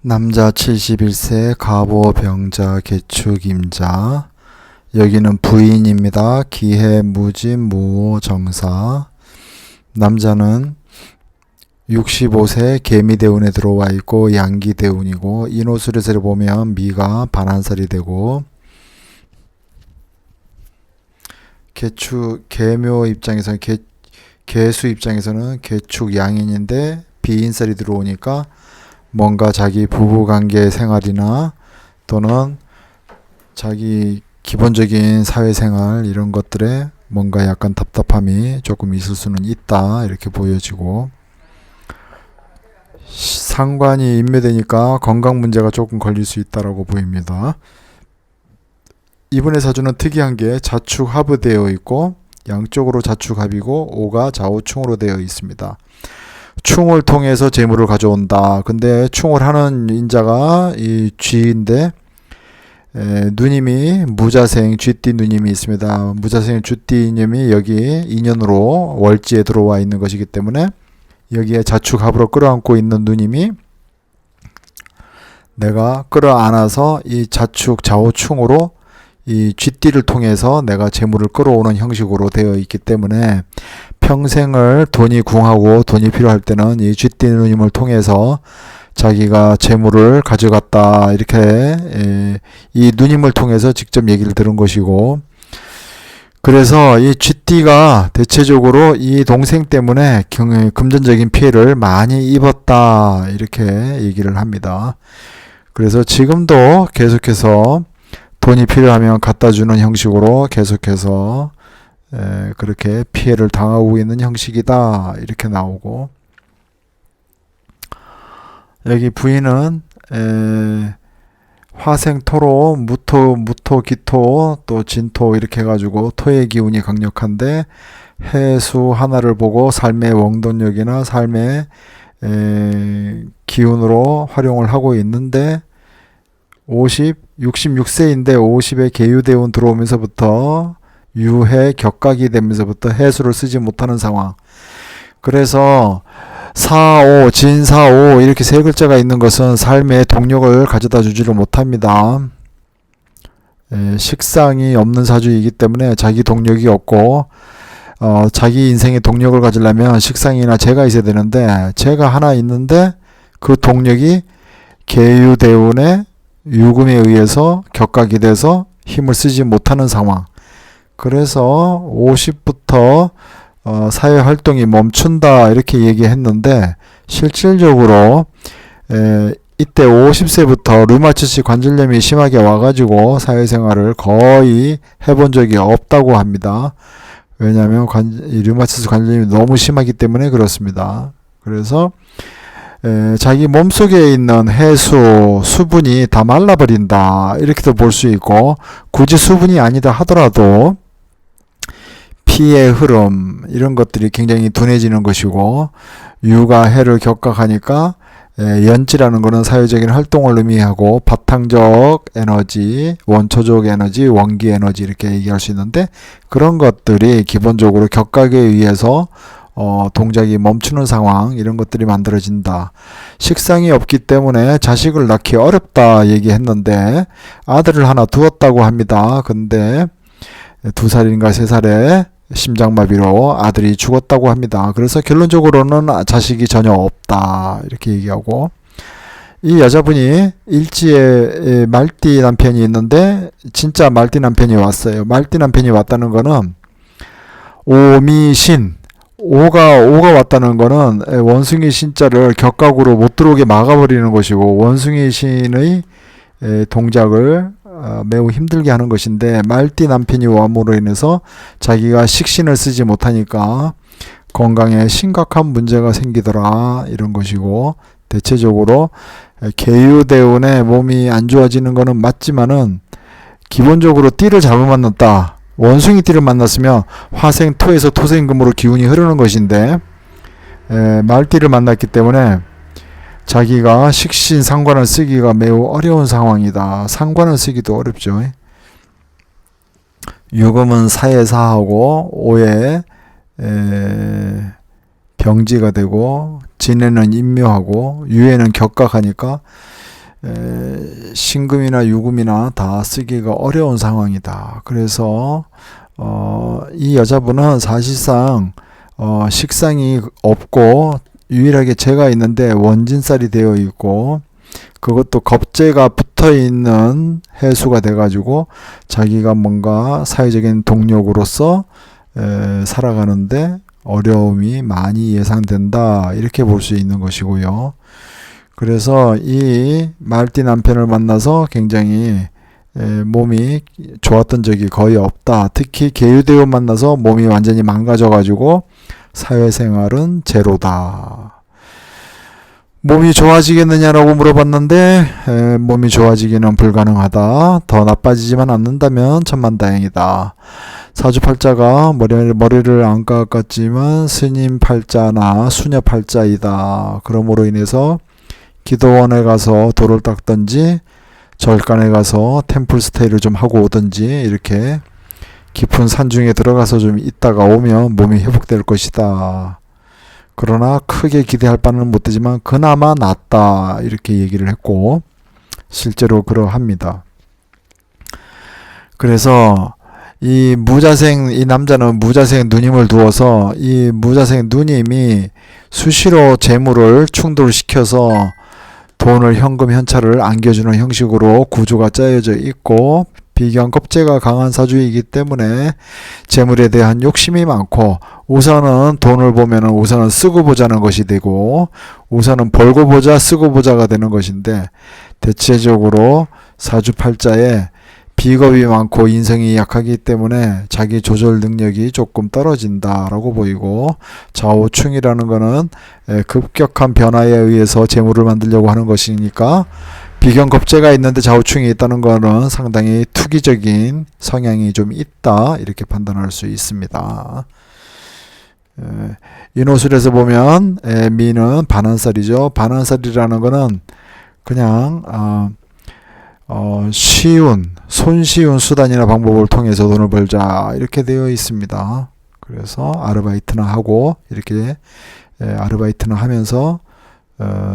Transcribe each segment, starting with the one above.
남자 71세 가보병자 개축임자. 여기는 부인입니다. 기해 무진 무호 정사. 남자는 65세 개미대운에 들어와 있고 양기대운이고, 인호술에서 보면 미가 반한살이 되고, 개묘 입장에서는 개수 입장에서는 개축 양인인데 비인살이 들어오니까 뭔가 자기 부부관계 생활이나 또는 자기 기본적인 사회생활 이런 것들에 뭔가 약간 답답함이 조금 있을 수는 있다, 이렇게 보여지고, 상관이 인묘되니까 건강 문제가 조금 걸릴 수 있다라고 보입니다. 이분의 사주는 특이한 게 자축 합으되어 있고 양쪽으로 자축합이고 오가 좌우충으로 되어 있습니다. 충을 통해서 재물을 가져온다. 근데 충을 하는 인자가 이 쥐인데, 누님이 무자생 쥐띠 누님이 있습니다. 무자생 쥐띠 님이 여기 인연으로 월지에 들어와 있는 것이기 때문에 여기에 자축합으로 끌어안고 있는 누님이 내가 끌어안아서 이 자축 좌우충으로 이 쥐띠를 통해서 내가 재물을 끌어오는 형식으로 되어 있기 때문에 평생을 돈이 궁하고 돈이 필요할 때는 이 쥐띠 누님을 통해서 자기가 재물을 가져갔다, 이렇게 이 누님을 통해서 직접 얘기를 들은 것이고, 그래서 이 쥐띠가 대체적으로 이 동생 때문에 금전적인 피해를 많이 입었다, 이렇게 얘기를 합니다. 그래서 지금도 계속해서 돈이 필요하면 갖다 주는 형식으로 계속해서 그렇게 피해를 당하고 있는 형식이다, 이렇게 나오고, 여기 부인은 화생토로 무토 기토 또 진토 이렇게 해가지고 토의 기운이 강력한데, 해수 하나를 보고 삶의 원동력이나 삶의 기운으로 활용을 하고 있는데, 66세인데 50에 계유대운 들어오면서부터 유해 격각이 되면서부터 해수를 쓰지 못하는 상황. 그래서 사오, 진사오 이렇게 세 글자가 있는 것은 삶의 동력을 가져다 주지를 못합니다. 식상이 없는 사주이기 때문에 자기 동력이 없고, 자기 인생의 동력을 가지려면 식상이나 재가 있어야 되는데, 재가 하나 있는데 그 동력이 계유대운의 유금에 의해서 격각이 돼서 힘을 쓰지 못하는 상황. 그래서 50부터 사회활동이 멈춘다, 이렇게 얘기했는데, 실질적으로 이때 50세부터 류마티스 관절염이 심하게 와가지고 사회생활을 거의 해본 적이 없다고 합니다. 왜냐하면 류마티스 관절염이 너무 심하기 때문에 그렇습니다. 그래서 자기 몸속에 있는 해수, 수분이 다 말라버린다, 이렇게도 볼 수 있고, 굳이 수분이 아니다 하더라도 피의 흐름 이런 것들이 굉장히 둔해지는 것이고, 유가 해를 격각하니까 연지라는 것은 사회적인 활동을 의미하고, 바탕적 에너지, 원초적 에너지, 원기 에너지 이렇게 얘기할 수 있는데, 그런 것들이 기본적으로 격각에 의해서 동작이 멈추는 상황, 이런 것들이 만들어진다. 식상이 없기 때문에 자식을 낳기 어렵다 얘기했는데, 아들을 하나 두었다고 합니다. 근데 2살인가 3살에 심장마비로 아들이 죽었다고 합니다. 그래서 결론적으로는 자식이 전혀 없다, 이렇게 얘기하고, 이 여자분이 일지에 말띠 남편이 있는데 진짜 말띠 남편이 왔어요. 말띠 남편이 왔다는 거는 오미신, 오가 왔다는 거는 원숭이 신자를 격각으로 못 들어오게 막아버리는 것이고, 원숭이 신의 동작을 매우 힘들게 하는 것인데, 말띠 남편이 옴으로 인해서 자기가 식신을 쓰지 못하니까 건강에 심각한 문제가 생기더라, 이런 것이고, 대체적으로 계유대운에 몸이 안 좋아지는 거는 맞지만은 기본적으로 띠를 잘못 만났다. 원숭이 띠를 만났으면 화생토에서 토생금으로 기운이 흐르는 것인데, 말띠를 만났기 때문에 자기가 식신 상관을 쓰기가 매우 어려운 상황이다. 상관을 쓰기도 어렵죠. 유금은 사해사하고 오해 병지가 되고, 진에는 인묘하고 유에는 격각하니까 신금이나 유금이나 다 쓰기가 어려운 상황이다. 그래서 이 여자분은 사실상 식상이 없고 유일하게 재가 있는데 원진살이 되어 있고 그것도 겁재가 붙어 있는 해수가 돼 가지고 자기가 뭔가 사회적인 동력으로서 살아가는데 어려움이 많이 예상된다, 이렇게 볼 수 있는 것이고요. 그래서 이 말띠 남편을 만나서 굉장히 몸이 좋았던 적이 거의 없다. 특히 계유대운 만나서 몸이 완전히 망가져 가지고 사회생활은 제로다. 몸이 좋아지겠느냐라고 물어봤는데 몸이 좋아지기는 불가능하다. 더 나빠지지만 않는다면 천만다행이다. 사주팔자가 머리를 안 깎았지만 스님 팔자나 수녀 팔자이다. 그러므로 인해서 기도원에 가서 돌을 닦든지 절간에 가서 템플 스테이를 좀 하고 오든지 이렇게 깊은 산중에 들어가서 좀 있다가 오면 몸이 회복될 것이다. 그러나 크게 기대할 바는 못 되지만 그나마 낫다, 이렇게 얘기를 했고 실제로 그러합니다. 그래서 이 남자는 무자생 누님을 두어서 이 무자생 누님이 수시로 재물을 충돌시켜서 돈을 현금 현찰을 안겨주는 형식으로 구조가 짜여져 있고 비견 겁재가 강한 사주이기 때문에 재물에 대한 욕심이 많고 우선은 돈을 보면은 우선은 쓰고 보자는 것이 되고 우선은 벌고 보자 쓰고 보자가 되는 것인데 대체적으로 사주팔자에 비겁이 많고 인성이 약하기 때문에 자기 조절 능력이 조금 떨어진다라고 보이고 좌우충이라는 것은 급격한 변화에 의해서 재물을 만들려고 하는 것이니까 비견겁재가 있는데 좌우충이 있다는 것은 상당히 투기적인 성향이 좀 있다, 이렇게 판단할 수 있습니다. 인호술에서 보면 미는 반환살이죠. 반환살이라는 것은 그냥 손쉬운 수단이나 방법을 통해서 돈을 벌자, 이렇게 되어 있습니다. 그래서 아르바이트나 하고 이렇게 아르바이트나 하면서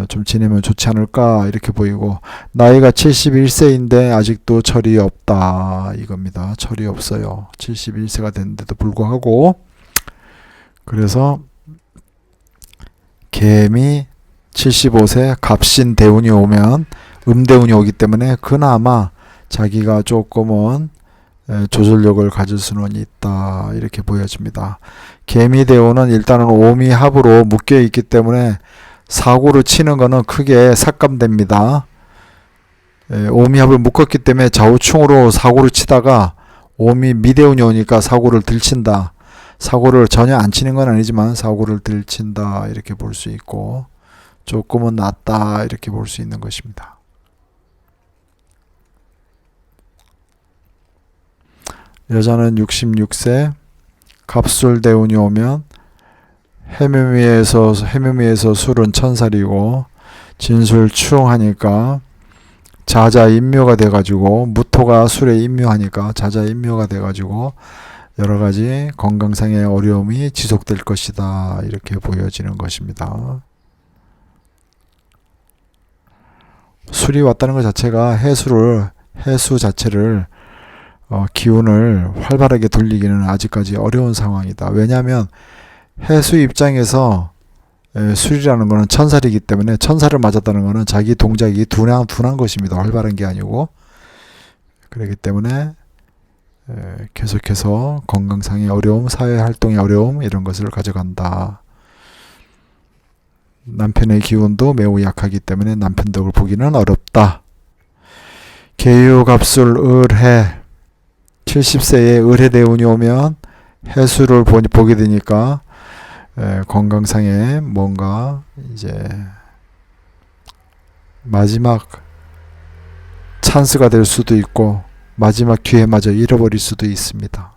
좀 지내면 좋지 않을까, 이렇게 보이고 나이가 71세인데 아직도 철이 없다, 이겁니다. 철이 없어요. 71세가 됐는데도 불구하고. 그래서 개미 75세 갑신 대운이 오면 음대운이 오기 때문에 그나마 자기가 조금은 조절력을 가질 수는 있다, 이렇게 보여집니다. 개미 대운은 일단은 오미합으로 묶여 있기 때문에 사고를 치는 것은 크게 삭감됩니다. 오미합을 묶었기 때문에 좌우충으로 사고를 치다가 오미 미대운이 오니까 사고를 들친다. 사고를 전혀 안 치는 건 아니지만 사고를 들친다, 이렇게 볼 수 있고 조금은 낫다, 이렇게 볼 수 있는 것입니다. 여자는 66세 갑술 대운이 오면 해묘미에서 술은 천살이고 진술충하니까 자자인묘가 돼가지고 무토가 술에 인묘하니까 자자인묘가 돼가지고 여러가지 건강상의 어려움이 지속될 것이다, 이렇게 보여지는 것입니다. 술이 왔다는 것 자체가 해수 자체를 기운을 활발하게 돌리기는 아직까지 어려운 상황이다. 왜냐하면 해수 입장에서 술이라는 것은 천살이기 때문에 천살을 맞았다는 것은 자기 동작이 둔한 것입니다. 활발한 게 아니고. 그렇기 때문에 계속해서 건강상의 어려움, 사회활동의 어려움, 이런 것을 가져간다. 남편의 기운도 매우 약하기 때문에 남편 덕을 보기는 어렵다. 계유갑술 을해 70세에 을해 대운이 오면 해수를 보게 되니까 건강상에 뭔가 이제 마지막 찬스가 될 수도 있고 마지막 기회마저 잃어버릴 수도 있습니다.